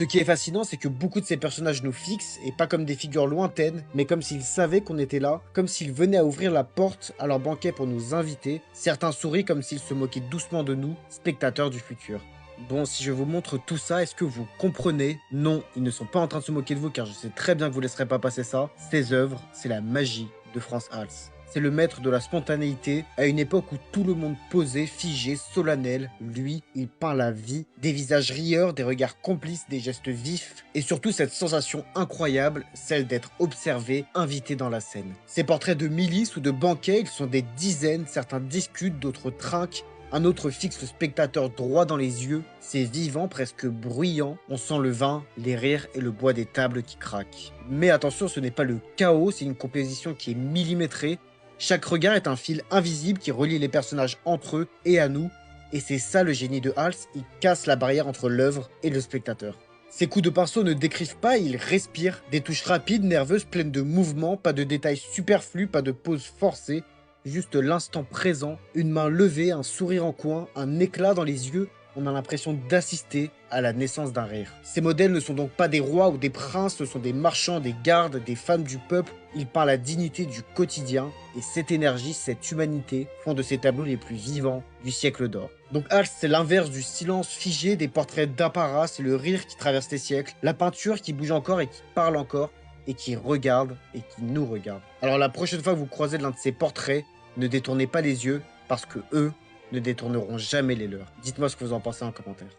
Ce qui est fascinant, c'est que beaucoup de ces personnages nous fixent, et pas comme des figures lointaines, mais comme s'ils savaient qu'on était là, comme s'ils venaient à ouvrir la porte à leur banquet pour nous inviter. Certains sourient comme s'ils se moquaient doucement de nous, spectateurs du futur. Bon, si je vous montre tout ça, est-ce que vous comprenez? Non, ils ne sont pas en train de se moquer de vous, car je sais très bien que vous ne laisserez pas passer ça. Ces œuvres, c'est la magie de Franz Hals. C'est le maître de la spontanéité, à une époque où tout le monde posait, figé, solennel. Lui, il peint la vie, des visages rieurs, des regards complices, des gestes vifs, et surtout cette sensation incroyable, celle d'être observé, invité dans la scène. Ces portraits de milices ou de banquets, ils sont des dizaines, certains discutent, d'autres trinquent, un autre fixe le spectateur droit dans les yeux. C'est vivant, presque bruyant. On sent le vin, les rires et le bois des tables qui craquent. Mais attention, ce n'est pas le chaos, c'est une composition qui est millimétrée. Chaque regard est un fil invisible qui relie les personnages entre eux et à nous. Et c'est ça le génie de Hals, il casse la barrière entre l'œuvre et le spectateur. Ces coups de pinceau ne décrivent pas, ils respirent. Des touches rapides, nerveuses, pleines de mouvements, pas de détails superflus, pas de poses forcées. Juste l'instant présent, une main levée, un sourire en coin, un éclat dans les yeux. On a l'impression d'assister à la naissance d'un rire. Ces modèles ne sont donc pas des rois ou des princes, ce sont des marchands, des gardes, des femmes du peuple. Ils parlent la dignité du quotidien, et cette énergie, cette humanité font de ces tableaux les plus vivants du siècle d'or. Donc Hals, c'est l'inverse du silence figé, des portraits d'apparat, c'est le rire qui traverse les siècles, la peinture qui bouge encore et qui parle encore, et qui regarde et qui nous regarde. Alors la prochaine fois que vous croisez l'un de ces portraits, ne détournez pas les yeux, parce que eux ne détourneront jamais les leurs. Dites-moi ce que vous en pensez en commentaire.